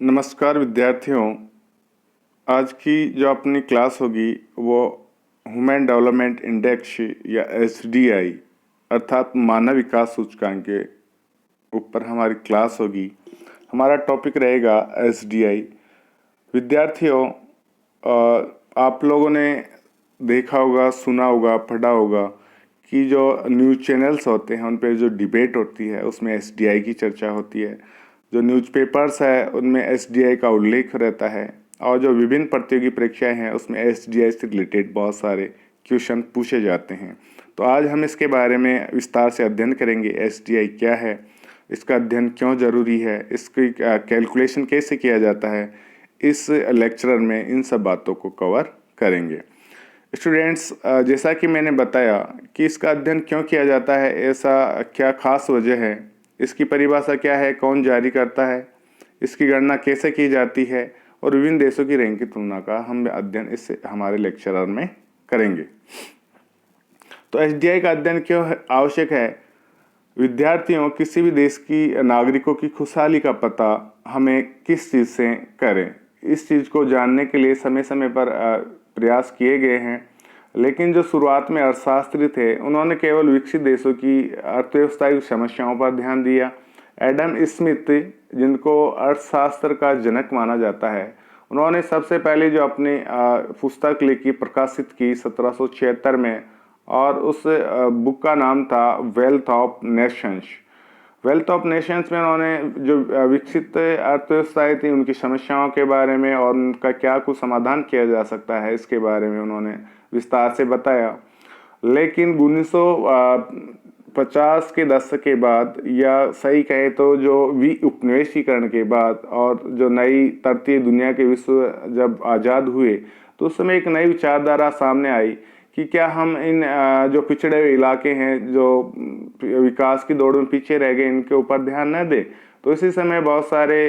नमस्कार विद्यार्थियों। आज की जो अपनी क्लास होगी वो ह्यूमन डेवलपमेंट इंडेक्स या एसडीआई अर्थात मानव विकास सूचकांक के ऊपर हमारी क्लास होगी। हमारा टॉपिक रहेगा एसडीआई। विद्यार्थियों, आप लोगों ने देखा होगा, सुना होगा, पढ़ा होगा कि जो न्यूज़ चैनल्स होते हैं उन पर जो डिबेट होती है उसमें एसडीआई की चर्चा होती है। जो न्यूज़पेपर्स है उनमें एसडीआई का उल्लेख रहता है और जो विभिन्न प्रतियोगी परीक्षाएं हैं उसमें एसडीआई से रिलेटेड बहुत सारे क्वेश्चन पूछे जाते हैं। तो आज हम इसके बारे में विस्तार से अध्ययन करेंगे। एसडीआई क्या है, इसका अध्ययन क्यों ज़रूरी है, इसकी कैलकुलेशन कैसे किया जाता है, इस लेक्चर में इन सब बातों को कवर करेंगे। स्टूडेंट्स, जैसा कि मैंने बताया कि इसका अध्ययन क्यों किया जाता है, ऐसा क्या खास वजह है, इसकी परिभाषा क्या है, कौन जारी करता है, इसकी गणना कैसे की जाती है और विभिन्न देशों की रैंक की तुलना का हम अध्ययन इस हमारे लेक्चर में करेंगे। तो एसडीआई का अध्ययन क्यों आवश्यक है? विद्यार्थियों, किसी भी देश की नागरिकों की खुशहाली का पता हमें किस चीज़ से करें, इस चीज़ को जानने के लिए समय समय पर प्रयास किए गए हैं। लेकिन जो शुरुआत में अर्थशास्त्री थे उन्होंने केवल विकसित देशों की अर्थव्यवस्था की समस्याओं पर ध्यान दिया। एडम स्मिथ, जिनको अर्थशास्त्र का जनक माना जाता है, उन्होंने सबसे पहले जो अपनी पुस्तक लिखी, प्रकाशित की 1776 में, और उस बुक का नाम था wealth of Nations. Wealth of Nations में उन्होंने जो विकसित अर्थव्यवस्थाएं थी उनकी समस्याओं के बारे में और उनका क्या कुछ समाधान किया जा सकता है इसके बारे में उन्होंने विस्तार से बताया। लेकिन 1950 के दशक के बाद, या सही कहे तो जो उपनिवेशीकरण के बाद और जो नई तरतीय दुनिया के विश्व जब आज़ाद हुए, तो उस समय एक नई विचारधारा सामने आई कि क्या हम इन जो पिछड़े हुए इलाके हैं, जो विकास की दौड़ में पीछे रह गए, इनके ऊपर ध्यान न दें। तो इसी समय बहुत सारे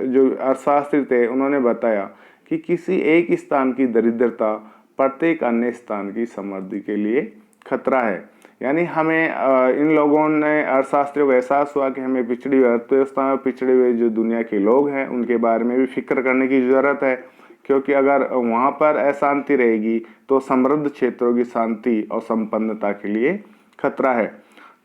जो अर्थशास्त्री थे उन्होंने बताया कि किसी एक स्थान की दरिद्रता प्रत्येक अन्य स्थान की समृद्धि के लिए खतरा है। यानी हमें इन लोगों ने, अर्थशास्त्रियों को एहसास हुआ कि हमें पिछड़ी हुई अर्थव्यवस्था में पिछड़े हुए जो दुनिया के लोग हैं उनके बारे में भी फिक्र करने की ज़रूरत है, क्योंकि अगर वहाँ पर अशांति रहेगी तो समृद्ध क्षेत्रों की शांति और संपन्नता के लिए खतरा है।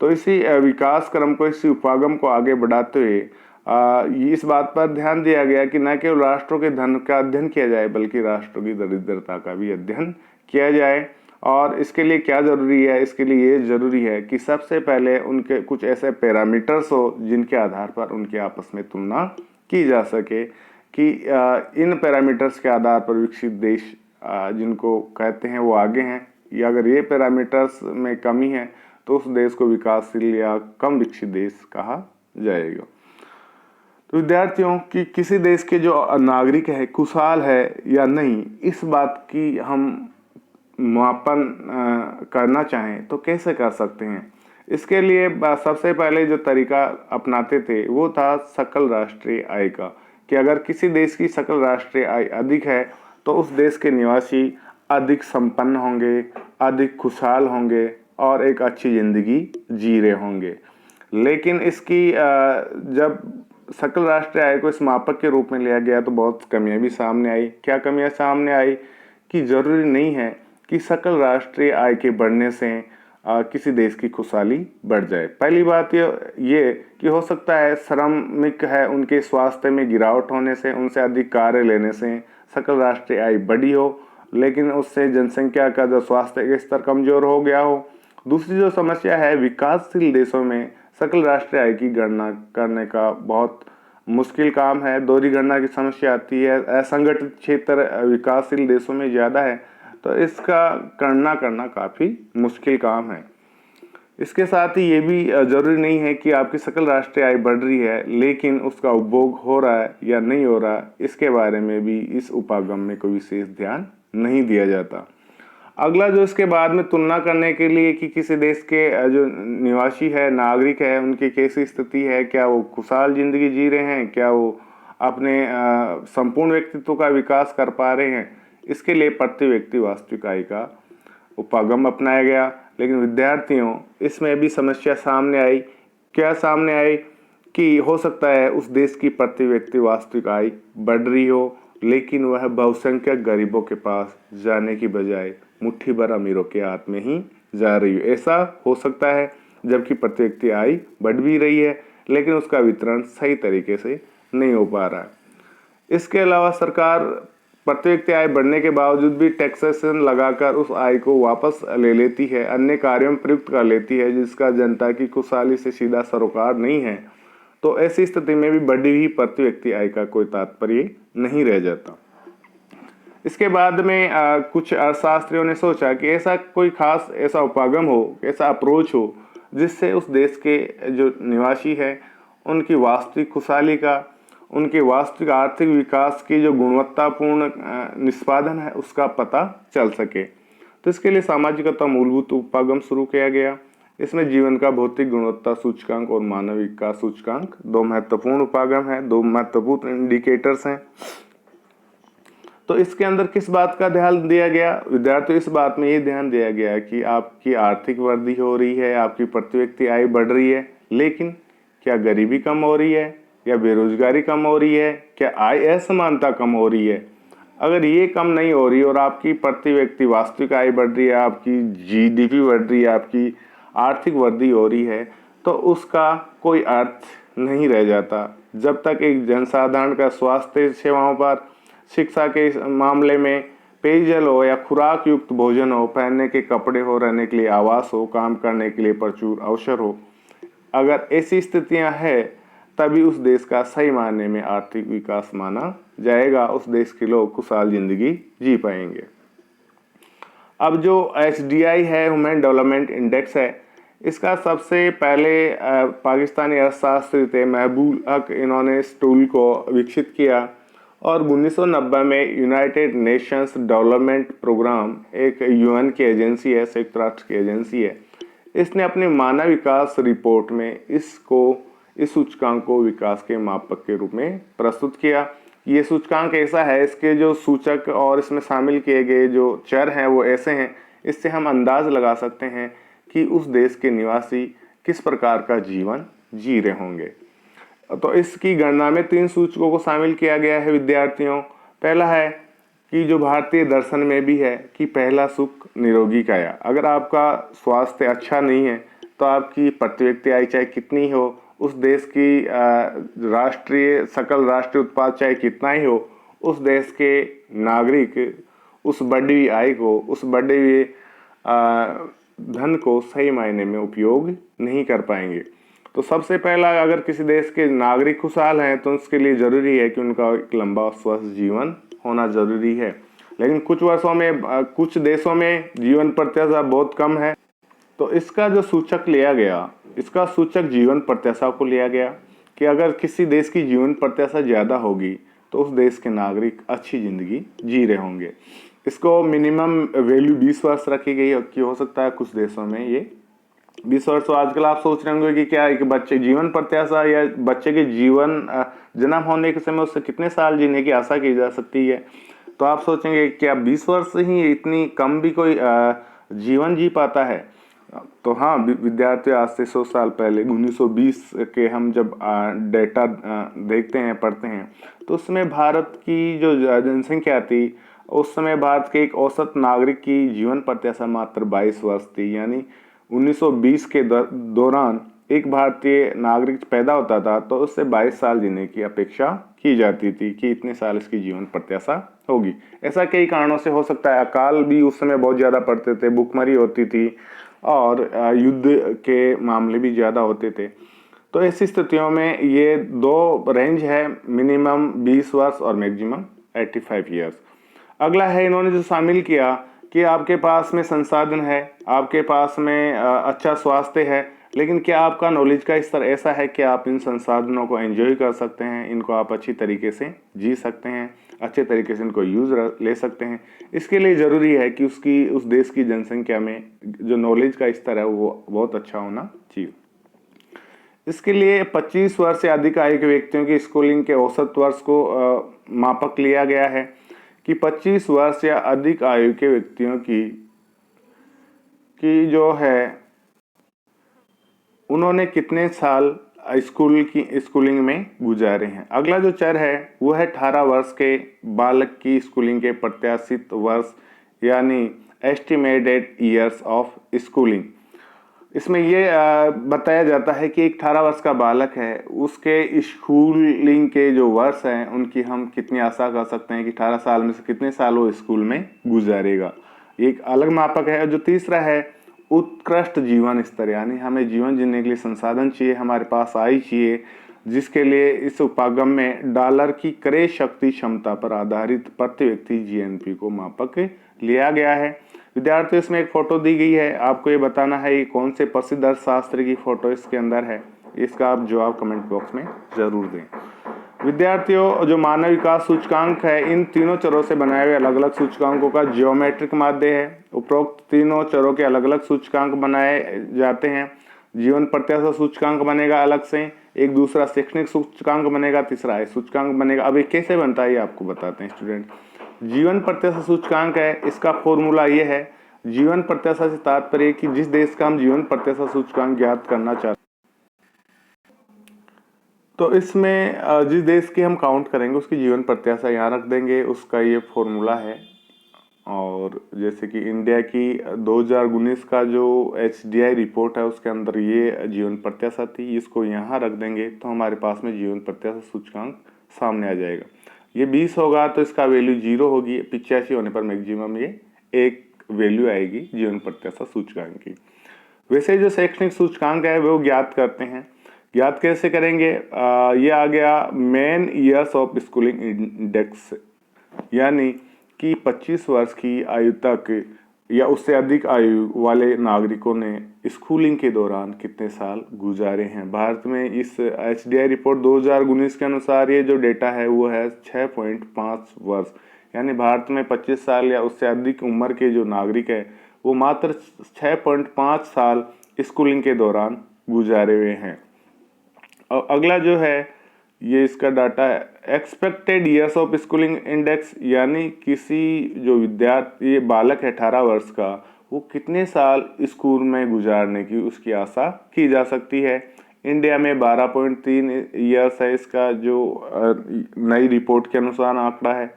तो इसी विकास क्रम को, इसी उपागम को आगे बढ़ाते हुए इस बात पर ध्यान दिया गया कि न केवल राष्ट्रों के धन का अध्ययन किया जाए बल्कि राष्ट्रों की दरिद्रता का भी अध्ययन किया जाए। और इसके लिए क्या ज़रूरी है? इसके लिए ये ज़रूरी है कि सबसे पहले उनके कुछ ऐसे पैरामीटर्स हो जिनके आधार पर उनके आपस में तुलना की जा सके कि इन पैरामीटर्स के आधार पर विकसित देश जिनको कहते हैं वो आगे हैं, या अगर ये पैरामीटर्स में कमी है तो उस देश को विकासशील या कम विकसित देश कहा जाएगा। तो विद्यार्थियों, कि किसी देश के जो नागरिक है खुशहाल है या नहीं, इस बात की हम मापन करना चाहें तो कैसे कर सकते हैं? इसके लिए सबसे पहले जो तरीका अपनाते थे वो था सकल राष्ट्रीय आय का, कि अगर किसी देश की सकल राष्ट्रीय आय अधिक है तो उस देश के निवासी अधिक संपन्न होंगे, अधिक खुशहाल होंगे और एक अच्छी ज़िंदगी जी रहे होंगे। लेकिन इसकी जब सकल राष्ट्रीय आय को इस मापक के रूप में लिया गया तो बहुत कमियां भी सामने आई। क्या कमियां सामने आई? कि ज़रूरी नहीं है कि सकल राष्ट्रीय आय के बढ़ने से किसी देश की खुशहाली बढ़ जाए। पहली बात ये कि हो सकता है श्रमिक है उनके स्वास्थ्य में गिरावट होने से, उनसे अधिक कार्य लेने से सकल राष्ट्रीय आय बढ़ी हो, लेकिन उससे जनसंख्या का जो स्वास्थ्य का स्तर कमजोर हो गया हो। दूसरी जो समस्या है, विकासशील देशों में सकल राष्ट्रीय आय की गणना करने का बहुत मुश्किल काम है। दोहरी गणना की समस्या आती है। असंगठित क्षेत्र विकासशील देशों में ज़्यादा है, तो इसका गणना करना काफ़ी मुश्किल काम है। इसके साथ ही ये भी ज़रूरी नहीं है कि आपकी सकल राष्ट्रीय आय बढ़ रही है लेकिन उसका उपभोग हो रहा है या नहीं हो रहा, इसके बारे में भी इस उपागम में कोई विशेष ध्यान नहीं दिया जाता। अगला जो इसके बाद में तुलना करने के लिए कि किसी देश के जो निवासी है, नागरिक है, उनकी कैसी स्थिति है, क्या वो खुशहाल जिंदगी जी रहे हैं, क्या वो अपने संपूर्ण व्यक्तित्व का विकास कर पा रहे हैं, इसके लिए प्रति व्यक्ति वास्तविक आय का उपागम अपनाया गया। लेकिन विद्यार्थियों, इसमें भी समस्या सामने आई। क्या सामने आई? कि हो सकता है उस देश की प्रति व्यक्ति वास्तविक आय बढ़ रही हो, लेकिन वह बहुसंख्यक गरीबों के पास जाने की बजाय मुट्ठी भर अमीरों के हाथ में ही जा रही हो। ऐसा हो सकता है जबकि प्रति व्यक्ति आय बढ़ भी रही है, लेकिन उसका वितरण सही तरीके से नहीं हो पा रहा है। इसके अलावा सरकार प्रति व्यक्ति आय बढ़ने के बावजूद भी टैक्सेशन लगाकर उस आय को वापस ले लेती है, अन्य कार्यों में प्रयुक्त कर लेती है, जिसका जनता की खुशहाली से सीधा सरोकार नहीं है। तो ऐसी स्थिति में भी बढ़ी हुई प्रति व्यक्ति आय का कोई तात्पर्य नहीं रह जाता। इसके बाद में कुछ अर्थशास्त्रियों ने सोचा कि ऐसा कोई खास ऐसा उपागम हो, ऐसा अप्रोच हो जिससे उस देश के जो निवासी है उनकी वास्तविक खुशहाली का, उनके वास्तविक आर्थिक विकास की जो गुणवत्तापूर्ण निष्पादन है उसका पता चल सके। तो इसके लिए सामाजिकता मूलभूत उपागम शुरू किया गया। इसमें जीवन का भौतिक गुणवत्ता सूचकांक और मानव विकास सूचकांक दो महत्वपूर्ण उपागम है, दो महत्वपूर्ण इंडिकेटर्स हैं। तो इसके अंदर किस बात का ध्यान दिया गया? विद्यार्थियों, इस बात में ये ध्यान दिया गया कि आपकी आर्थिक वृद्धि हो रही है, आपकी प्रति व्यक्ति आय बढ़ रही है, लेकिन क्या गरीबी कम हो रही है या बेरोजगारी कम हो रही है, क्या आय असमानता कम हो रही है? अगर ये कम नहीं हो रही और आपकी प्रति व्यक्ति वास्तविक आय बढ़ रही है, आपकी जीडीपी बढ़ रही है, आपकी आर्थिक वृद्धि हो रही है, तो उसका कोई अर्थ नहीं रह जाता जब तक एक जनसाधारण का स्वास्थ्य सेवाओं पर, शिक्षा के मामले में, पेयजल हो या खुराक युक्त भोजन हो, पहनने के कपड़े हो, रहने के लिए आवास हो, काम करने के लिए प्रचुर अवसर हो, अगर ऐसी स्थितियां हैं तभी उस देश का सही मायने में आर्थिक विकास माना जाएगा, उस देश के लोग खुशहाल जिंदगी जी पाएंगे। अब जो HDI है, ह्यूमन डेवलपमेंट इंडेक्स है, इसका सबसे पहले पाकिस्तानी अर्थशास्त्री थे महबूब हक, इन्होंने इस टूल को विकसित किया और 1990 में यूनाइटेड नेशंस डेवलपमेंट प्रोग्राम, एक UN की एजेंसी है, संयुक्त राष्ट्र की एजेंसी है, इसने अपने मानव विकास रिपोर्ट में इस सूचकांक को विकास के मापक के रूप में प्रस्तुत किया। ये सूचकांक ऐसा है, इसके जो सूचक और इसमें शामिल किए गए जो चर हैं वो ऐसे हैं, इससे हम अंदाज लगा सकते हैं कि उस देश के निवासी किस प्रकार का जीवन जी रहे होंगे। तो इसकी गणना में 3 सूचकों को शामिल किया गया है विद्यार्थियों। पहला है कि जो भारतीय दर्शन में भी है कि पहला सुख निरोगी काया। अगर आपका स्वास्थ्य अच्छा नहीं है तो आपकी प्रति व्यक्ति आय चाहे कितनी हो, उस देश की सकल राष्ट्रीय उत्पाद चाहे कितना ही हो, उस देश के नागरिक उस बढ़ी हुई आय को, उस बढ़े हुए धन को सही मायने में उपयोग नहीं कर पाएंगे। तो सबसे पहला, अगर किसी देश के नागरिक खुशहाल हैं तो उसके लिए ज़रूरी है कि उनका एक लंबा और स्वस्थ जीवन होना ज़रूरी है। लेकिन कुछ देशों में जीवन प्रत्याशा बहुत कम है, तो इसका जो सूचक लिया गया, इसका सूचक जीवन प्रत्याशा को लिया गया कि अगर किसी देश की जीवन प्रत्याशा ज़्यादा होगी तो उस देश के नागरिक अच्छी ज़िंदगी जी रहे होंगे। इसको मिनिमम वैल्यू 20 वर्ष रखी गई कि हो सकता है कुछ देशों में ये 20 वर्ष। तो आजकल आप सोच रहे होंगे कि क्या एक बच्चे जीवन प्रत्याशा या बच्चे के जन्म होने के समय उससे कितने साल जीने की आशा की जा सकती है। तो आप सोचेंगे क्या 20 वर्ष ही इतनी कम भी कोई जीवन जी पाता है? तो हाँ विद्यार्थी, आज से 100 साल पहले 1920 के हम जब डेटा देखते हैं, पढ़ते हैं, तो उसमें भारत की जो जनसंख्या थी, उस समय भारत के एक औसत नागरिक की जीवन प्रत्याशा मात्र 22 वर्ष थी। यानी 1920 के दौरान एक भारतीय नागरिक पैदा होता था तो उससे 22 साल जीने की अपेक्षा की जाती थी कि इतने साल इसकी जीवन प्रत्याशा होगी। ऐसा कई कारणों से हो सकता है। अकाल भी उस समय बहुत ज़्यादा पड़ते थे, भूखमरी होती थी और युद्ध के मामले भी ज़्यादा होते थे। तो ऐसी स्थितियों में ये 2 रेंज है, मिनिमम 20 वर्ष और मैक्सिमम 85 ईयर्स। अगला है, इन्होंने जो शामिल किया कि आपके पास में संसाधन है, आपके पास में अच्छा स्वास्थ्य है, लेकिन क्या आपका नॉलेज का स्तर ऐसा है कि आप इन संसाधनों को एंजॉय कर सकते हैं, इनको आप अच्छी तरीके से जी सकते हैं, अच्छे तरीके से इनको यूज़ ले सकते हैं। इसके लिए ज़रूरी है कि उस देश की जनसंख्या में जो नॉलेज का स्तर है वो बहुत अच्छा होना चाहिए। इसके लिए 25 वर्ष से अधिक आयु के व्यक्तियों की स्कूलिंग के औसत वर्ष को मापक लिया गया है कि 25 वर्ष या अधिक आयु के व्यक्तियों की जो है उन्होंने कितने साल स्कूलिंग में गुजारे हैं। अगला जो चर है वो है 18 वर्ष के बालक की स्कूलिंग के प्रत्याशित वर्ष यानी एस्टिमेटेड ईयर्स ऑफ स्कूलिंग। इसमें ये बताया जाता है कि एक 18 वर्ष का बालक है, उसके स्कूलिंग के जो वर्ष हैं उनकी हम कितनी आशा कर सकते हैं कि 18 साल में से कितने साल वो स्कूल में गुजारेगा। एक अलग मापक है। जो तीसरा है उत्कृष्ट जीवन स्तर, यानी हमें जीवन जीने के लिए संसाधन चाहिए, हमारे पास आय चाहिए, जिसके लिए इस उपागम में डॉलर की क्रय शक्ति क्षमता पर आधारित प्रति व्यक्ति जीएनपी को मापक लिया गया है। विद्यार्थियों, इसमें एक फोटो दी गई है, आपको ये बताना है ये कौन से प्रसिद्ध अर्थशास्त्री की फोटो इसके अंदर है। इसका आप जवाब कमेंट बॉक्स में जरूर दें। विद्यार्थियों, जो मानव विकास सूचकांक है इन तीनों चरों से बनाए हुए अलग अलग सूचकांकों का ज्योमेट्रिक माध्य है। उपरोक्त तीनों चरों के अलग अलग सूचकांक बनाए जाते हैं। जीवन प्रत्याशा सूचकांक बनेगा अलग से, एक दूसरा शैक्षणिक सूचकांक बनेगा, तीसरा आय सूचकांक बनेगा। अब ये कैसे बनता है ये आपको बताते हैं स्टूडेंट। जीवन प्रत्याशा सूचकांक है, इसका फॉर्मूला ये है, जीवन प्रत्याशा से तात्पर्य कि जिस देश का हम जीवन प्रत्याशा सूचकांक ज्ञात करना चाहते हैं तो इसमें जिस देश की हम काउंट करेंगे उसकी जीवन प्रत्याशा यहाँ रख देंगे, उसका ये फॉर्मूला है। और जैसे कि इंडिया की 2019 का जो HDI रिपोर्ट है उसके अंदर ये जीवन प्रत्याशा थी, इसको यहाँ रख देंगे तो हमारे पास में जीवन प्रत्याशा सूचकांक सामने आ जाएगा। ये 20 होगा तो इसका वैल्यू 0 होगी, 85 होने पर मैक्सिमम ये एक वैल्यू आएगी जीवन प्रत्याशा सूचकांक की। वैसे जो शैक्षणिक सूचकांक है वो ज्ञात करते हैं। ज्ञात कैसे करेंगे? ये आ गया main years of schooling index, यानी कि 25 वर्ष की आयु तक या उससे अधिक आयु वाले नागरिकों ने स्कूलिंग के दौरान कितने साल गुजारे हैं। भारत में इस HDI रिपोर्ट 2019 के अनुसार ये जो डेटा है वो है 6.5 वर्ष, यानी भारत में 25 साल या उससे अधिक उम्र के जो नागरिक है वो मात्र 6.5 साल स्कूलिंग के दौरान गुजारे हुए हैं। और अगला जो है ये इसका डाटा है expected years of schooling index, यानी किसी जो विद्यार्थी ये बालक है 18 वर्ष का वो कितने साल स्कूल में गुजारने की उसकी आशा की जा सकती है। इंडिया में 12.3 ईयर्स है इसका जो नई रिपोर्ट के अनुसार आंकड़ा है।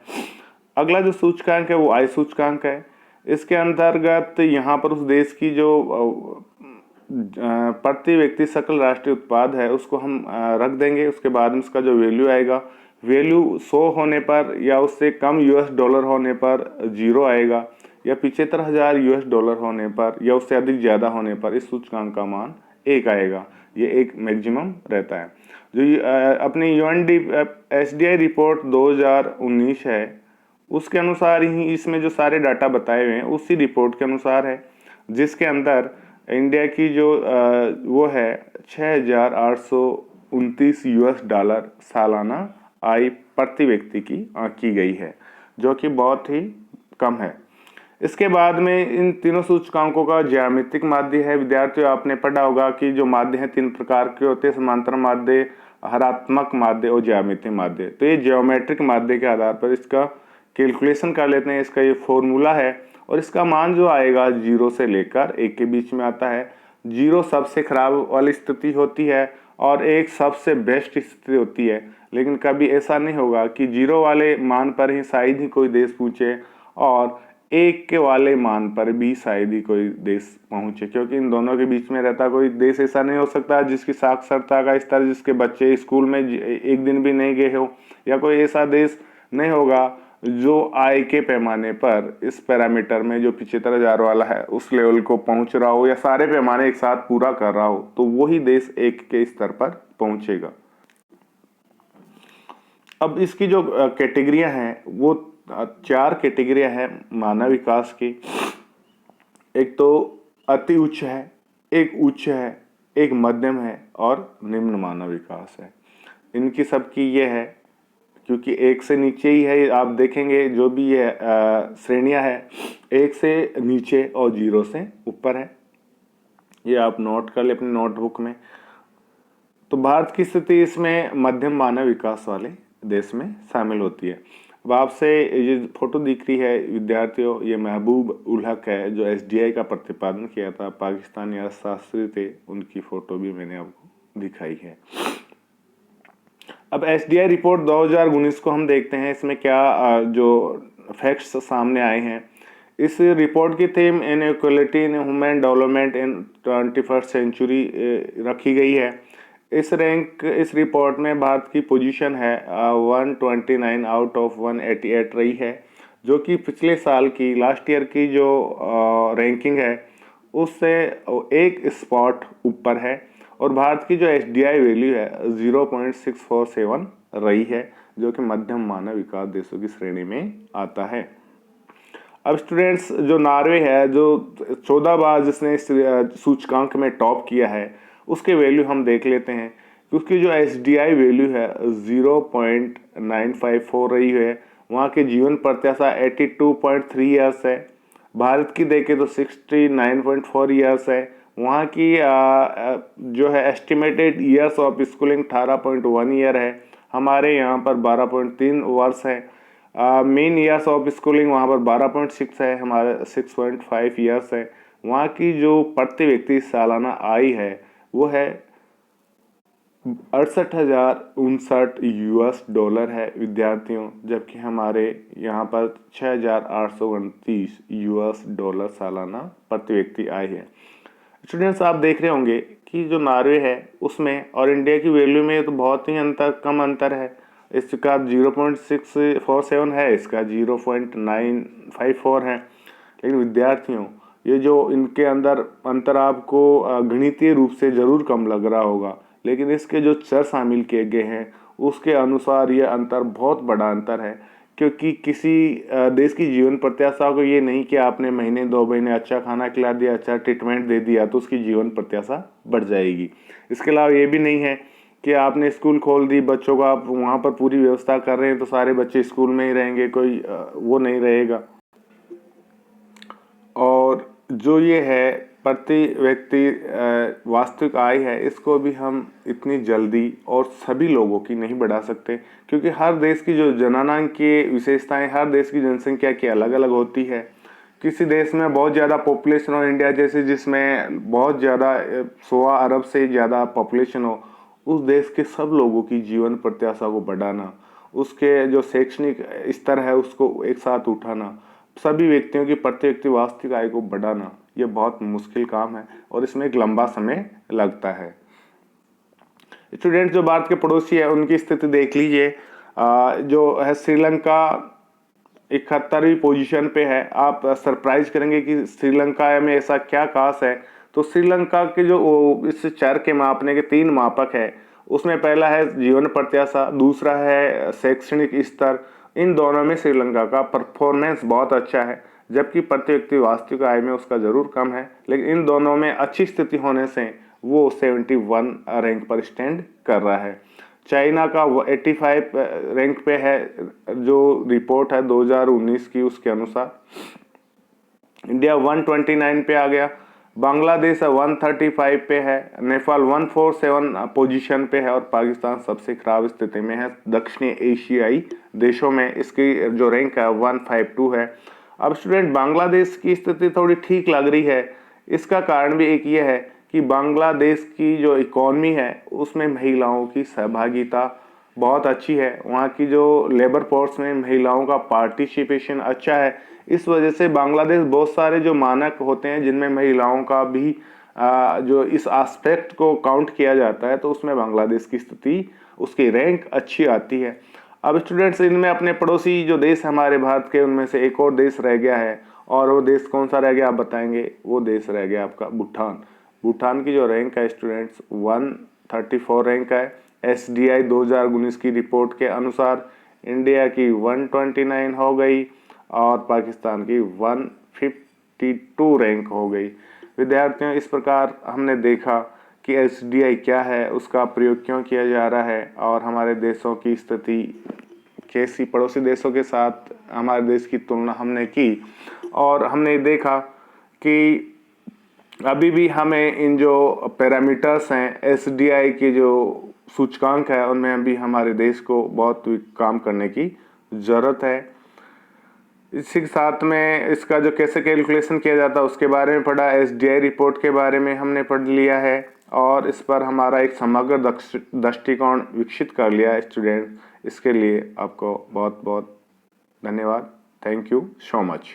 अगला जो सूचकांक है वो आय सूचकांक है। इसके अंतर्गत यहाँ पर उस देश की जो प्रति व्यक्ति सकल राष्ट्रीय उत्पाद है उसको हम रख देंगे। उसके बाद में उसका जो वैल्यू आएगा, वैल्यू 100 होने पर या उससे कम $, होने पर 0 आएगा, या 75,000 $, होने पर या उससे अधिक ज़्यादा होने पर इस सूचकांक का मान 1 आएगा। ये एक मैक्सिमम रहता है। जो अपनी HDI रिपोर्ट 2019 है उसके अनुसार ही इसमें जो सारे डाटा बताए हुए हैं उसी रिपोर्ट के अनुसार है, जिसके अंदर इंडिया की जो वो है $6,829 सालाना आय प्रति व्यक्ति की गई है, जो कि बहुत ही कम है। इसके बाद में इन तीनों सूचकांकों का ज्यामितिक माध्य है। विद्यार्थियों, आपने पढ़ा होगा कि जो माध्य हैं 3 प्रकार के होते हैं, समांतर माध्य, हरात्मक माध्य और ज्यामितीय माध्य। तो ये ज्योमेट्रिक माध्य के आधार पर इसका कैलकुलेशन कर लेते हैं। इसका ये फॉर्मूला है और इसका मान जो आएगा 0 से लेकर 1 के बीच में आता है। 0 सबसे खराब वाली स्थिति होती है और 1 सबसे बेस्ट स्थिति होती है, लेकिन कभी ऐसा नहीं होगा कि 0 वाले मान पर ही शायद ही कोई देश पहुंचे और 1 के वाले मान पर भी शायद ही कोई देश पहुंचे, क्योंकि इन दोनों के बीच में रहता कोई देश ऐसा नहीं हो सकता जिसकी साक्षरता का स्तर, जिसके बच्चे स्कूल में एक दिन भी नहीं गए हो, या कोई ऐसा देश नहीं होगा जो आय के पैमाने पर इस पैरामीटर में जो 75,000 वाला है उस लेवल को पहुंच रहा हो या सारे पैमाने एक साथ पूरा कर रहा हो, तो वही देश 1 के स्तर पर पहुंचेगा। अब इसकी जो कैटेगरियां हैं वो 4 कैटेगरियां हैं मानव विकास की। एक तो अति उच्च है, एक उच्च है, एक मध्यम है और निम्न मानव विकास है। इनकी सबकी ये है, क्योंकि 1 से नीचे ही है, आप देखेंगे जो भी ये श्रेणियां है 1 से नीचे और 0 से ऊपर है। ये आप नोट कर ले अपने नोटबुक में। तो भारत की स्थिति इसमें मध्यम मानव विकास वाले देश में शामिल होती है। अब आपसे ये फोटो दिख रही है विद्यार्थियों, ये महबूब उल हक है जो HDI का प्रतिपादन किया था, पाकिस्तानी अर्थशास्त्री थे, उनकी फोटो भी मैंने आपको दिखाई है। अब SDI रिपोर्ट 2019 को हम देखते हैं, इसमें क्या जो फैक्ट्स सामने आए हैं। इस रिपोर्ट की theme inequality in human development in 21st century रखी गई है। इस रिपोर्ट में भारत की पोजीशन है 129 आउट ऑफ 188 रही है, जो कि पिछले साल की लास्ट ईयर की जो रैंकिंग है उससे एक स्पॉट ऊपर है। और भारत की जो SDI वैल्यू है 0.647 रही है, जो कि मध्यम मानव विकास देशों की श्रेणी में आता है। अब स्टूडेंट्स, जो नॉर्वे है, जो 14 बार जिसने इस सूचकांक में टॉप किया है, उसके वैल्यू हम देख लेते हैं। उसकी जो SDI वैल्यू है 0.954 रही है। वहाँ की जीवन प्रत्याशा 82.3 ईयर्स है। भारत की देखें तो 69.4 ईयर्स है। वहाँ की जो है estimated years of schooling 18.1 year है। हमारे यहाँ पर 12.3 वर्ष है। मेन ईयर्स ऑफ स्कूलिंग वहाँ पर 12.6 है, हमारे 6.5 ईयर्स है। वहाँ की जो प्रति व्यक्ति सालाना आय है वो है 68,059 US$ है विद्यार्थियों, जबकि हमारे यहाँ पर 6,829 US$ सालाना प्रति व्यक्ति आय है। स्टूडेंट्स, आप देख रहे होंगे कि जो नॉर्वे है उसमें और इंडिया की वैल्यू में तो बहुत ही कम अंतर है। इसका 0.647 है, इसका 0.954 है। लेकिन विद्यार्थियों, ये जो इनके अंदर अंतर आपको गणितीय रूप से ज़रूर कम लग रहा होगा, लेकिन इसके जो चर शामिल किए गए हैं उसके अनुसार ये अंतर बहुत बड़ा अंतर है। क्योंकि किसी देश की जीवन प्रत्याशा को ये नहीं कि आपने महीने 2 महीने अच्छा खाना खिला दिया, अच्छा ट्रीटमेंट दे दिया तो उसकी जीवन प्रत्याशा बढ़ जाएगी। इसके अलावा ये भी नहीं है कि आपने स्कूल खोल दी, बच्चों को आप वहाँ पर पूरी व्यवस्था कर रहे हैं तो सारे बच्चे स्कूल में ही रहेंगे, कोई वो नहीं रहेगा। और जो ये है प्रति व्यक्ति वास्तविक आय है, इसको भी हम इतनी जल्दी और सभी लोगों की नहीं बढ़ा सकते, क्योंकि हर देश की जो जननांक की विशेषताएं, हर देश की जनसंख्या की अलग अलग होती है। किसी देश में बहुत ज़्यादा पॉपुलेशन हो, इंडिया जैसे जिसमें बहुत ज़्यादा 16 अरब से ज़्यादा पॉपुलेशन हो, उस देश के सब लोगों की जीवन प्रत्याशा को बढ़ाना, उसके जो शैक्षणिक स्तर है उसको एक साथ उठाना, सभी व्यक्तियों की प्रति व्यक्ति वास्तविक आय को बढ़ाना, ये बहुत मुश्किल काम है और इसमें एक लंबा समय लगता है। स्टूडेंट, जो भारत के पड़ोसी है उनकी स्थिति देख लीजिए। जो है श्रीलंका 71वीं पोजीशन पे है। आप सरप्राइज करेंगे कि श्रीलंका में ऐसा क्या खास है। तो श्रीलंका के जो इस चर के मापने के 3 मापक है, उसमें पहला है जीवन प्रत्याशा, दूसरा है शैक्षणिक स्तर। इन दोनों में श्रीलंका का परफॉर्मेंस बहुत अच्छा है, जबकि प्रति व्यक्ति वास्तविक आय में उसका जरूर कम है, लेकिन इन दोनों में अच्छी स्थिति होने से वो 71 रैंक पर स्टैंड कर रहा है। चाइना का 85 रैंक पे है, जो रिपोर्ट है 2019 की उसके अनुसार। इंडिया 129 पे आ गया। बांग्लादेश 135 पे है। नेपाल 147 पोजीशन पे है और पाकिस्तान सबसे खराब स्थिति में है दक्षिणी एशियाई देशों में। इसकी जो रैंक है 152 है। अब स्टूडेंट, बांग्लादेश की स्थिति थोड़ी ठीक लग रही है। इसका कारण भी एक ये है कि बांग्लादेश की जो इकॉनमी है उसमें महिलाओं की सहभागिता बहुत अच्छी है। वहाँ की जो लेबर फोर्स में महिलाओं का पार्टिसिपेशन अच्छा है। इस वजह से बांग्लादेश बहुत सारे जो मानक होते हैं जिनमें महिलाओं का भी जो इस एस्पेक्ट को काउंट किया जाता है, तो उसमें बांग्लादेश की स्थिति, उसकी रैंक अच्छी आती है। अब स्टूडेंट्स, इनमें अपने पड़ोसी जो देश हमारे भारत के, उनमें से एक और देश रह गया है, और वो देश कौन सा रह गया आप बताएंगे? वो देश रह गया आपका भूटान। भूटान की जो रैंक है स्टूडेंट्स 134 रैंक है। SDI 2019 की रिपोर्ट के अनुसार इंडिया की 129 हो गई और पाकिस्तान की 152 रैंक हो गई। विद्यार्थियों, इस प्रकार हमने देखा कि SDI क्या है, उसका प्रयोग क्यों किया जा रहा है और हमारे देशों की स्थिति कैसी, पड़ोसी देशों के साथ हमारे देश की तुलना हमने की और हमने देखा कि अभी भी हमें इन जो पैरामीटर्स हैं SDI के जो सूचकांक है उनमें अभी हमारे देश को बहुत काम करने की ज़रूरत है। इसी के साथ में इसका जो कैसे कैलकुलेशन किया जाता है उसके बारे में पढ़ा। SDI रिपोर्ट के बारे में हमने पढ़ लिया है। और इस पर हमारा एक समग्र दृष्टिकोण विकसित कर लिया स्टूडेंट। इसके लिए आपको बहुत बहुत धन्यवाद। Thank you so much.